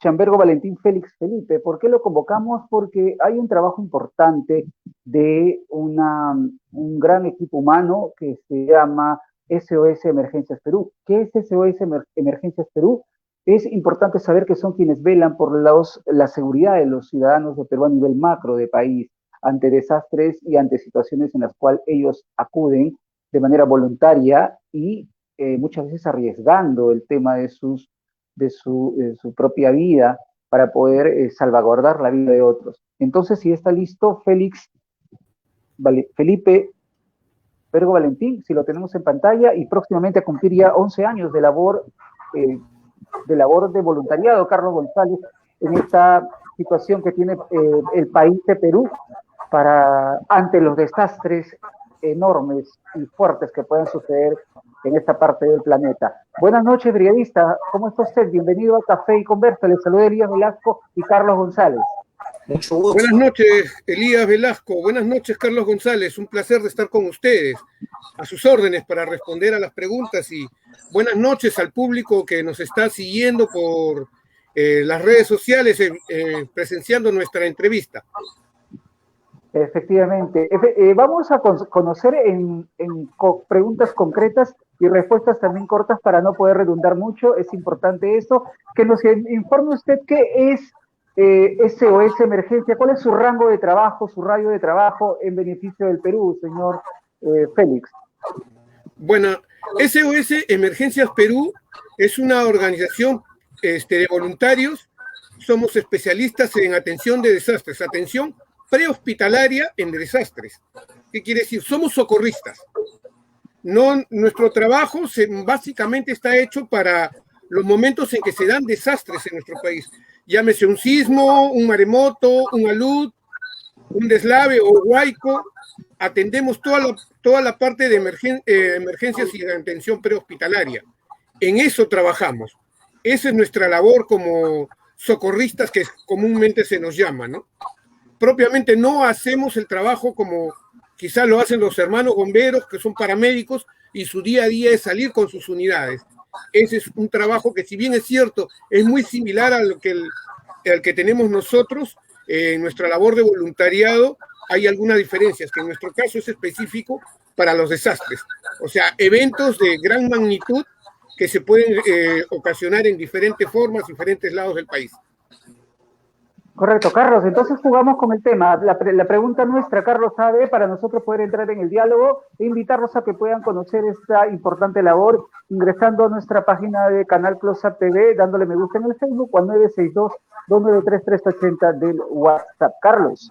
Chambergo Valentín Félix Felipe. ¿Por qué lo convocamos? Porque hay un trabajo importante de un gran equipo humano que se llama SOS Emergencias Perú. ¿Qué es SOS Emergencias Perú? Es importante saber que son quienes velan por la seguridad de los ciudadanos de Perú a nivel macro de país, ante desastres y ante situaciones en las cuales ellos acuden de manera voluntaria y muchas veces arriesgando el tema de su propia vida para poder salvaguardar la vida de otros. Entonces, si está listo, Felipe Pergo Valentín, si lo tenemos en pantalla, y próximamente cumpliría 11 años eh, de labor de voluntariado, Carlos González, en esta situación que tiene el país de Perú para ante los desastres enormes y fuertes que pueden suceder en esta parte del planeta. Buenas noches, brigadista. ¿Cómo está usted? Bienvenido a Café y Conversa. Les saluda Elías Velasco y Carlos González. Mucho Buenas gusto. noches, Elías Velasco. Buenas noches, Carlos González. Un placer de estar con ustedes. A sus órdenes para responder a las preguntas y buenas noches al público que nos está siguiendo por las redes sociales, presenciando nuestra entrevista. Efectivamente. Vamos a conocer preguntas concretas y respuestas también cortas para no poder redundar mucho. Es importante eso. Que nos informe usted qué es SOS Emergencia, cuál es su rango de trabajo, su radio de trabajo en beneficio del Perú, señor Félix. Bueno, SOS Emergencias Perú es una organización de voluntarios. Somos especialistas en atención de desastres, atención prehospitalaria en desastres. ¿Qué quiere decir? Somos socorristas. No, nuestro trabajo básicamente está hecho para los momentos en que se dan desastres en nuestro país. Llámese un sismo, un maremoto, un alud, un deslave o huaico. Atendemos toda la parte de emergencias y de atención prehospitalaria. En eso trabajamos. Esa es nuestra labor como socorristas, que comúnmente se nos llama, ¿no? Propiamente no hacemos el trabajo como quizás lo hacen los hermanos bomberos, que son paramédicos, y su día a día es salir con sus unidades. Ese es un trabajo que, si bien es cierto, es muy similar al que tenemos nosotros en nuestra labor de voluntariado. Hay algunas diferencias, que en nuestro caso es específico para los desastres. O sea, eventos de gran magnitud que se pueden ocasionar en diferentes formas, diferentes lados del país. Correcto, Carlos. Entonces jugamos con el tema. La pregunta nuestra, Carlos, sabe, para nosotros poder entrar en el diálogo e invitarlos a que puedan conocer esta importante labor ingresando a nuestra página de Canal Close-Up TV, dándole me gusta en el Facebook o al 962-293-380 del WhatsApp. Carlos.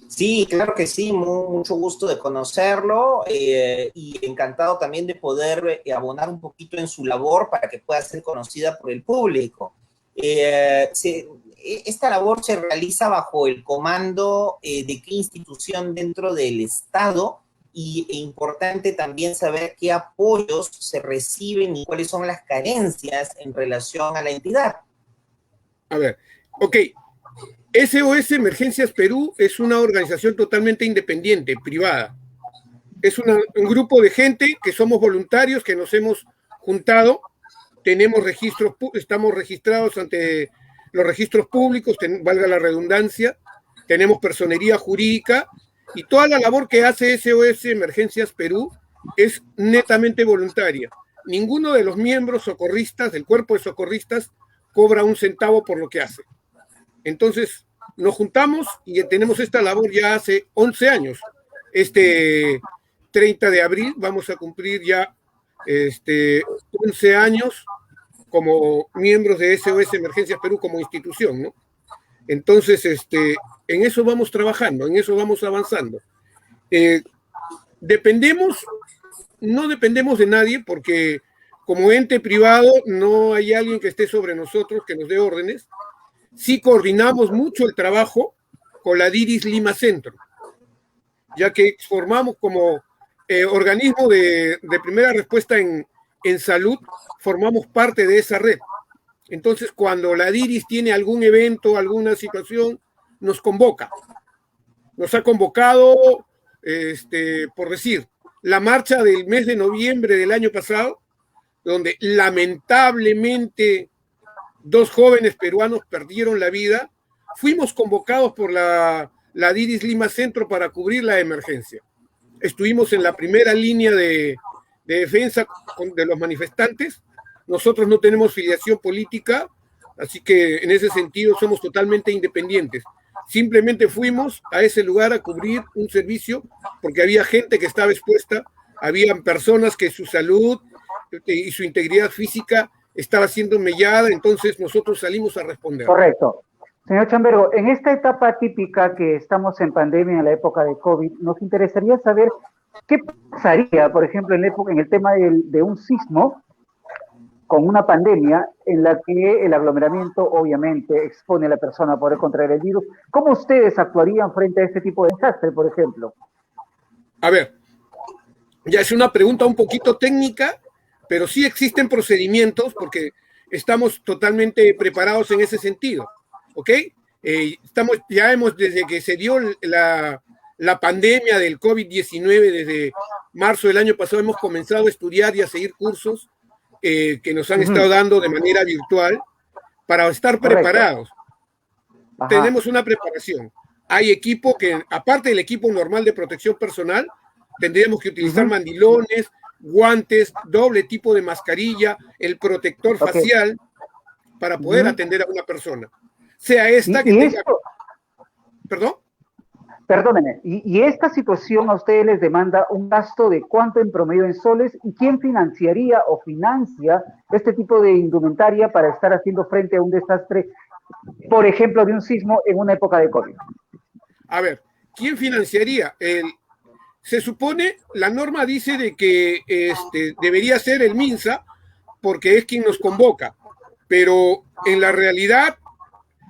Sí, claro que sí, mucho gusto de conocerlo y encantado también de poder abonar un poquito en su labor para que pueda ser conocida por el público. Esta labor se realiza bajo el comando de qué institución dentro del Estado e importante también saber qué apoyos se reciben y cuáles son las carencias en relación a la entidad. A ver, ok. SOS Emergencias Perú es una organización totalmente independiente, privada. Es un grupo de gente que somos voluntarios, que nos hemos juntado, tenemos registros, estamos registrados ante los registros públicos, valga la redundancia, tenemos personería jurídica y toda la labor que hace SOS Emergencias Perú es netamente voluntaria. Ninguno de los miembros socorristas, del cuerpo de socorristas, cobra un centavo por lo que hace. Entonces, nos juntamos y tenemos esta labor ya hace 11 años. Este 30 de abril vamos a cumplir ya 11 años como miembros de SOS Emergencias Perú como institución, ¿no? Entonces, en eso vamos trabajando, en eso vamos avanzando. No dependemos de nadie, porque como ente privado no hay alguien que esté sobre nosotros, que nos dé órdenes. Sí coordinamos mucho el trabajo con la DIRIS Lima Centro, ya que formamos como organismo de primera respuesta en salud, formamos parte de esa red. Entonces, cuando la DIRIS tiene algún evento, alguna situación, nos convoca. Nos ha convocado, por decir, la marcha del mes de noviembre del año pasado, donde lamentablemente 2 jóvenes peruanos perdieron la vida. Fuimos convocados por la DIRIS Lima Centro para cubrir la emergencia. Estuvimos en la primera línea de defensa de los manifestantes. Nosotros no tenemos filiación política, así que en ese sentido somos totalmente independientes. Simplemente fuimos a ese lugar a cubrir un servicio porque había gente que estaba expuesta, habían personas que su salud y su integridad física estaba siendo mellada, entonces nosotros salimos a responder. Correcto. Señor Chambergo, en esta etapa típica que estamos en pandemia, en la época de COVID, nos interesaría saber qué pasaría, por ejemplo, en el tema de un sismo con una pandemia en la que el aglomeramiento obviamente expone a la persona a poder contraer el virus. ¿Cómo ustedes actuarían frente a este tipo de desastre, por ejemplo? A ver, ya es una pregunta un poquito técnica, pero sí existen procedimientos porque estamos totalmente preparados en ese sentido, ¿ok? Desde que se dio la pandemia del COVID-19, desde marzo del año pasado, hemos comenzado a estudiar y a seguir cursos que nos han estado dando de manera virtual para estar preparados. Tenemos una preparación. Hay equipo que, aparte del equipo normal de protección personal, tendríamos que utilizar mandilones, guantes, doble tipo de mascarilla, el protector facial para poder atender a una persona. Sea esta que tenga... ¿Perdón? Perdónenme, ¿y esta situación a ustedes les demanda un gasto de cuánto en promedio en soles? ¿Y quién financiaría o financia este tipo de indumentaria para estar haciendo frente a un desastre, por ejemplo, de un sismo en una época de COVID? A ver, ¿quién financiaría? Se supone, la norma dice de que debería ser el MINSA porque es quien nos convoca, pero en la realidad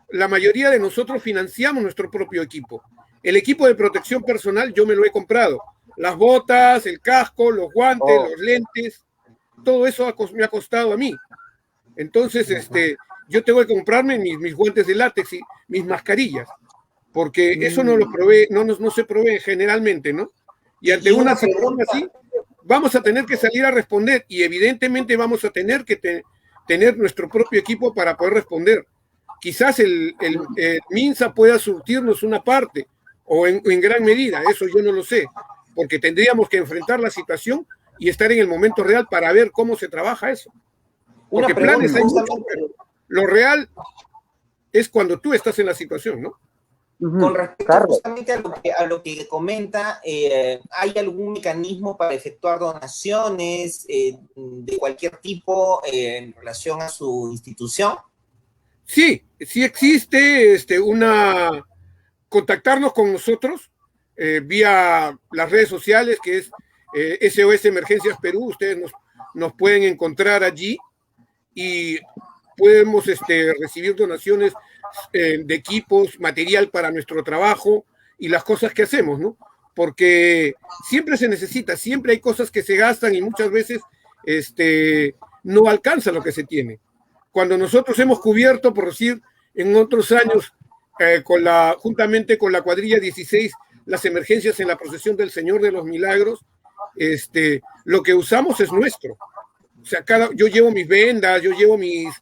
la mayoría de nosotros financiamos nuestro propio equipo. El equipo de protección personal yo me lo he comprado. Las botas, el casco, los guantes, los lentes, todo eso me ha costado a mí. Entonces, yo tengo que comprarme mis guantes de látex y mis mascarillas, porque eso no lo provee, no se provee generalmente, ¿no? Y ante una situación así, vamos a tener que salir a responder y evidentemente vamos a tener que tener nuestro propio equipo para poder responder. Quizás el MINSA pueda surtirnos una parte, o en gran medida, eso yo no lo sé, porque tendríamos que enfrentar la situación y estar en el momento real para ver cómo se trabaja eso. Porque planes hay muchos, pero lo real es cuando tú estás en la situación, ¿no? Con respecto justamente a lo que comenta, ¿hay algún mecanismo para efectuar donaciones de cualquier tipo en relación a su institución? Sí, sí existe contactarnos con nosotros vía las redes sociales, que es SOS Emergencias Perú. Ustedes nos pueden encontrar allí y podemos recibir donaciones de equipos, material para nuestro trabajo y las cosas que hacemos, ¿no? Porque siempre se necesita, siempre hay cosas que se gastan y muchas veces no alcanza lo que se tiene. Cuando nosotros hemos cubierto, por decir, en otros años, juntamente con la cuadrilla 16, las emergencias en la procesión del Señor de los Milagros, lo que usamos es nuestro. O sea, yo llevo mis vendas, yo llevo mis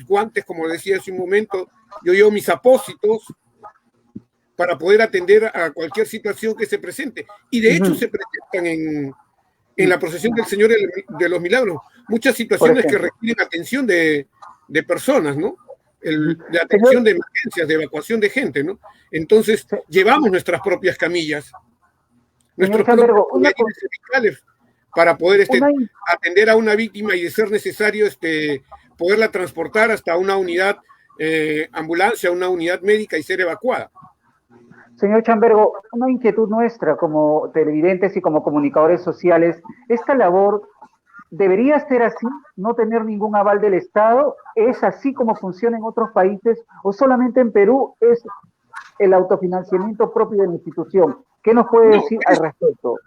guantes, como decía hace un momento, yo llevo mis apósitos para poder atender a cualquier situación que se presente. Y de hecho se presentan en la procesión del Señor de los Milagros muchas situaciones que requieren atención de personas, ¿no? De atención de emergencias, de evacuación de gente, ¿no? Entonces, llevamos nuestras propias camillas, nuestros propios medicales para poder atender a una víctima y de ser necesario poderla transportar hasta una unidad ambulancia, una unidad médica y ser evacuada. Señor Chambergo, una inquietud nuestra como televidentes y como comunicadores sociales, ¿esta labor debería ser así, no tener ningún aval del Estado? ¿Es así como funciona en otros países o solamente en Perú es el autofinanciamiento propio de la institución? ¿Qué nos puede decir al respecto?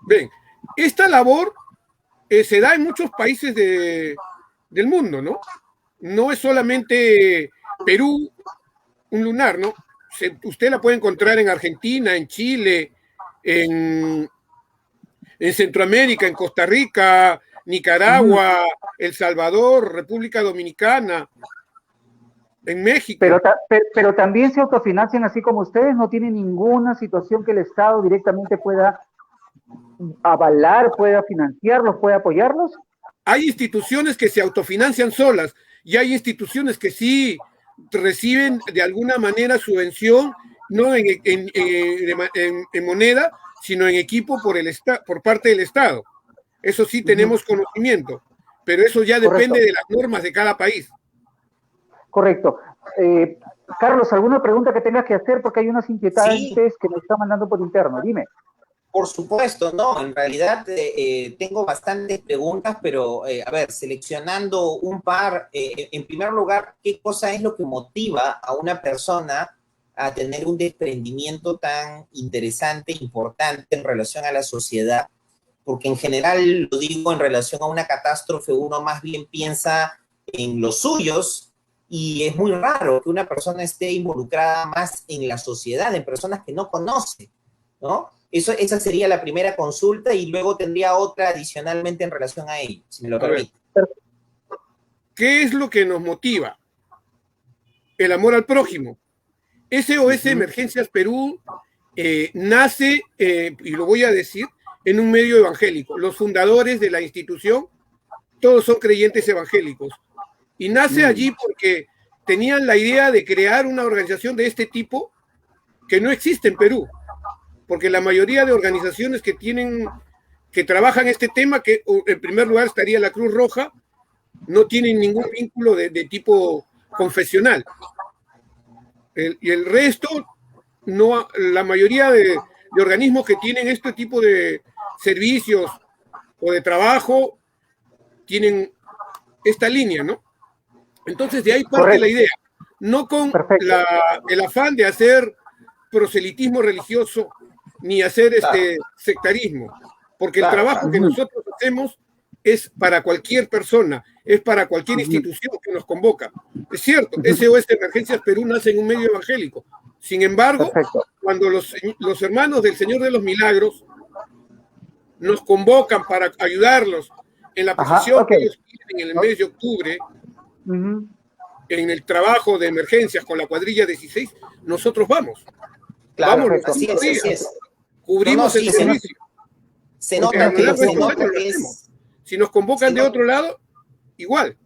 Bien, esta labor se da en muchos países del mundo, ¿no? No es solamente Perú, un lunar, ¿no? Usted la puede encontrar en Argentina, en Chile, en Centroamérica, en Costa Rica, Nicaragua, El Salvador, República Dominicana, en México. Pero también se autofinancian así como ustedes, no tienen ninguna situación que el Estado directamente pueda avalar, pueda financiarlos, pueda apoyarlos. Hay instituciones que se autofinancian solas y hay instituciones que sí reciben de alguna manera subvención, no en moneda, sino en equipo por parte del Estado. Eso sí tenemos conocimiento, pero eso ya depende de las normas de cada país. Correcto. Carlos, ¿alguna pregunta que tengas que hacer? Porque hay unas inquietantes que me están mandando por interno. Dime. Por supuesto, no, en realidad tengo bastantes preguntas, pero a ver, seleccionando un par, en primer lugar, ¿qué cosa es lo que motiva a una persona a tener un desprendimiento tan interesante, importante en relación a la sociedad? Porque en general, lo digo, en relación a una catástrofe, uno más bien piensa en los suyos y es muy raro que una persona esté involucrada más en la sociedad, en personas que no conoce, ¿no? Esa sería la primera consulta y luego tendría otra adicionalmente en relación a ello, si me lo permite. ¿Qué es lo que nos motiva? El amor al prójimo. SOS Emergencias Perú nace, y lo voy a decir, en un medio evangélico. Los fundadores de la institución, todos son creyentes evangélicos. Y nace allí porque tenían la idea de crear una organización de este tipo que no existe en Perú. Porque la mayoría de organizaciones que trabajan este tema, que en primer lugar estaría la Cruz Roja, no tienen ningún vínculo de tipo confesional. Y el resto, no, la mayoría de organismos que tienen este tipo de servicios o de trabajo, tienen esta línea, ¿no? Entonces de ahí parte la idea, no con el afán de hacer proselitismo religioso, ni hacer sectarismo, porque el trabajo que nosotros hacemos es para cualquier persona, es para cualquier institución que nos convoca. Es cierto, SOS Emergencias Perú nace en un medio evangélico. Sin embargo, cuando los hermanos del Señor de los Milagros nos convocan para ayudarlos en la posición que ellos tienen en el mes de octubre, en el trabajo de emergencias con la cuadrilla 16, nosotros vamos. Claro, vamos, así es. Cubrimos el servicio. Se nota que es... Si nos convocan de otro lado, igual.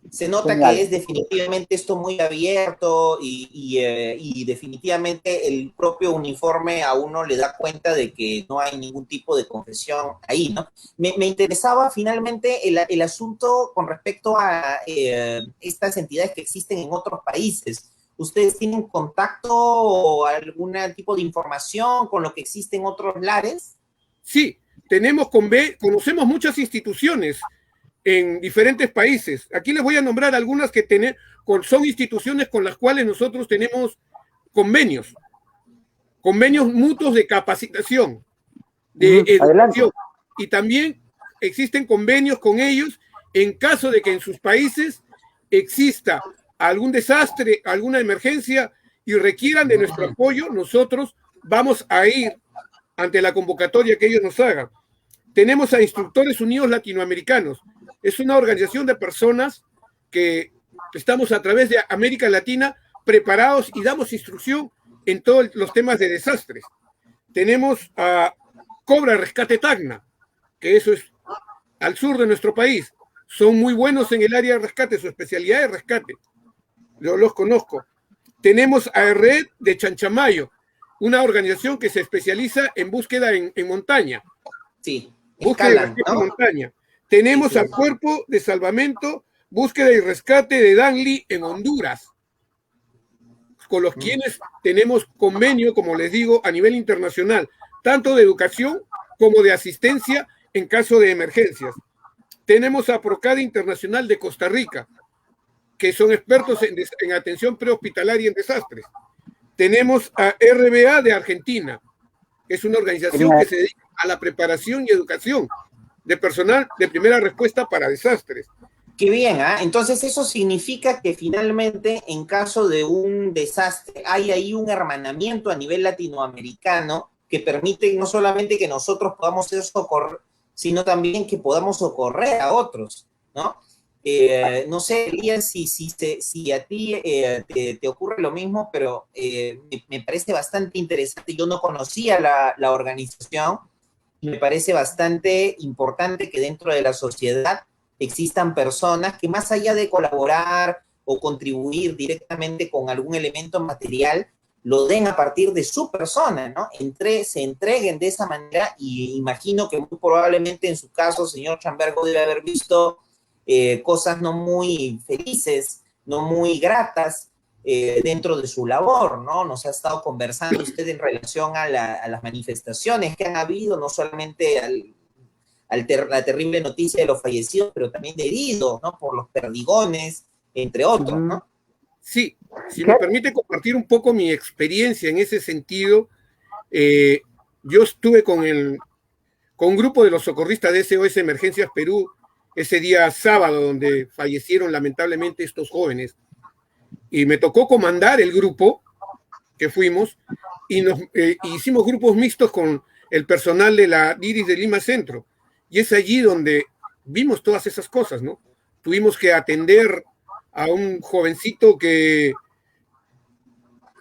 Se nota que es definitivamente esto muy abierto y definitivamente el propio uniforme a uno le da cuenta de que no hay ningún tipo de confesión ahí, ¿no? Me interesaba finalmente el asunto con respecto a estas entidades que existen en otros países. ¿Ustedes tienen contacto o algún tipo de información con lo que existe en otros lares? Sí, conocemos muchas instituciones en diferentes países. Aquí les voy a nombrar algunas que son instituciones con las cuales nosotros tenemos convenios mutuos de capacitación, de educación. Y también existen convenios con ellos en caso de que en sus países exista algún desastre, alguna emergencia y requieran de nuestro apoyo, nosotros vamos a ir ante la convocatoria que ellos nos hagan. Tenemos a Instructores Unidos Latinoamericanos. Es una organización de personas que estamos a través de América Latina preparados y damos instrucción en todos los temas de desastres. Tenemos a Cobra Rescate Tacna, que eso es al sur de nuestro país. Son muy buenos en el área de rescate, su especialidad es rescate. Yo los conozco. Tenemos a Red de Chanchamayo, una organización que se especializa en búsqueda en montaña. Sí, búsqueda en montaña. Tenemos al Cuerpo de Salvamento, Búsqueda y Rescate de Danlí en Honduras, con los quienes tenemos convenio, como les digo, a nivel internacional, tanto de educación como de asistencia en caso de emergencias. Tenemos a Procade Internacional de Costa Rica, que son expertos en atención prehospitalaria en desastres. Tenemos a RBA de Argentina, que es una organización que se dedica a la preparación y educación de personal de primera respuesta para desastres. Qué bien, ¿eh? Entonces eso significa que finalmente en caso de un desastre hay ahí un hermanamiento a nivel latinoamericano que permite no solamente que nosotros podamos ser sino también que podamos socorrer a otros, ¿no? No sé, Elías, si a ti te ocurre lo mismo, pero me parece bastante interesante. Yo no conocía la organización. Me parece bastante importante que dentro de la sociedad existan personas que más allá de colaborar o contribuir directamente con algún elemento material, lo den a partir de su persona, ¿no? Se entreguen de esa manera y imagino que muy probablemente en su caso, señor Chambergo, debe haber visto cosas no muy felices, no muy gratas dentro de su labor, ¿no? Nos ha estado conversando usted en relación a las manifestaciones que han habido, no solamente la terrible noticia de los fallecidos, pero también de heridos, ¿no? Por los perdigones, entre otros, ¿no? Sí, si me permite compartir un poco mi experiencia en ese sentido, yo estuve con un grupo de los socorristas de SOS Emergencias Perú ese día sábado, donde fallecieron lamentablemente estos jóvenes, y me tocó comandar el grupo que fuimos, y hicimos grupos mixtos con el personal de la DIRIS de Lima Centro, y es allí donde vimos todas esas cosas, ¿no? Tuvimos que atender a un jovencito que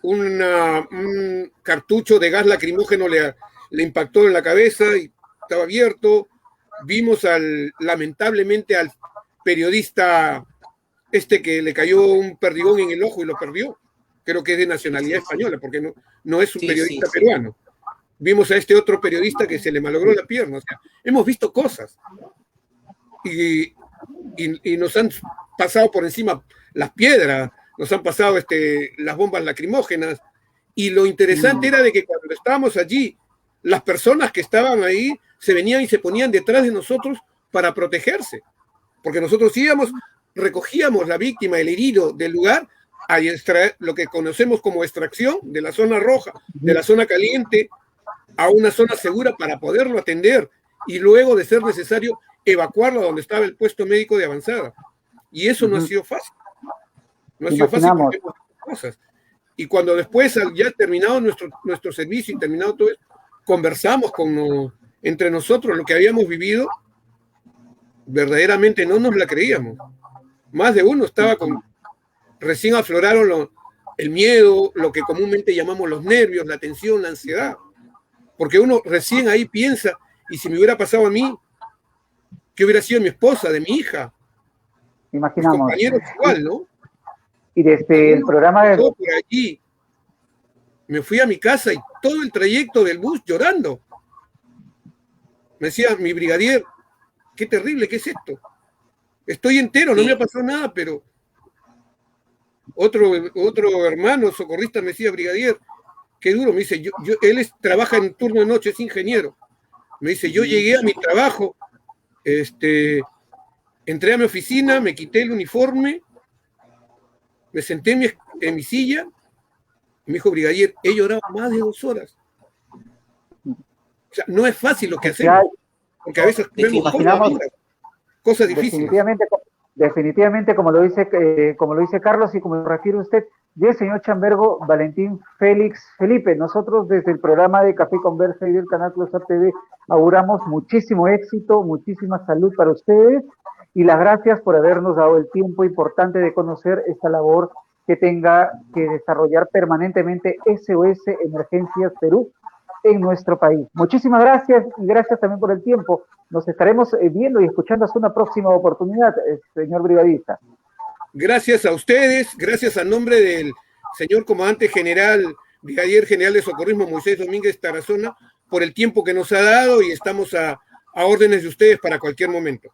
un cartucho de gas lacrimógeno le impactó en la cabeza y estaba abierto. Vimos lamentablemente al periodista que le cayó un perdigón en el ojo y lo perdió. Creo que es de nacionalidad española, porque no es un periodista peruano. Vimos a este otro periodista que se le malogró la pierna. O sea, hemos visto cosas. Y nos han pasado por encima las piedras, nos han pasado las bombas lacrimógenas. Y lo interesante era de que cuando estábamos allí, las personas que estaban ahí se venían y se ponían detrás de nosotros para protegerse. Porque nosotros íbamos, recogíamos la víctima, el herido del lugar, a extraer lo que conocemos como extracción de la zona roja, de la zona caliente, a una zona segura para poderlo atender y luego, de ser necesario, evacuarlo a donde estaba el puesto médico de avanzada. Y eso no ha sido fácil. No ha sido fácil porque hemos hecho cosas. Y cuando después, ya terminado nuestro servicio y terminado todo eso, conversamos entre nosotros lo que habíamos vivido, verdaderamente no nos la creíamos. Más de uno estaba recién afloraron el miedo, lo que comúnmente llamamos los nervios, la tensión, la ansiedad. Porque uno recién ahí piensa, y si me hubiera pasado a mí, ¿qué hubiera sido mi esposa, de mi hija? Imaginamos. Mis compañeros igual, ¿no? Y desde el programa de... Por allí, me fui a mi casa y todo el trayecto del bus llorando. Me decía mi brigadier, qué terrible, ¿qué es esto? Estoy entero, no me ha pasado nada, pero otro hermano socorrista me decía, brigadier, qué duro. Me dice, él trabaja en turno de noche, es ingeniero. Me dice, yo llegué a mi trabajo, entré a mi oficina, me quité el uniforme, me senté en mi silla, y me dijo, brigadier, he llorado más de 2 horas. O sea, no es fácil lo que hacemos, porque a veces vemos cosas difíciles. Definitivamente, como lo dice Carlos y como lo refiere usted, y el señor Chambergo, Valentín Félix Felipe, nosotros desde el programa de Café Conversa y del canal Closar TV auguramos muchísimo éxito, muchísima salud para ustedes y las gracias por habernos dado el tiempo importante de conocer esta labor que tenga que desarrollar permanentemente SOS Emergencias Perú en nuestro país. Muchísimas gracias y gracias también por el tiempo. Nos estaremos viendo y escuchando hasta una próxima oportunidad, señor brigadista. Gracias a ustedes, gracias a nombre del señor comandante general, brigadier general de socorrismo Moisés Domínguez Tarazona, por el tiempo que nos ha dado y estamos a órdenes de ustedes para cualquier momento.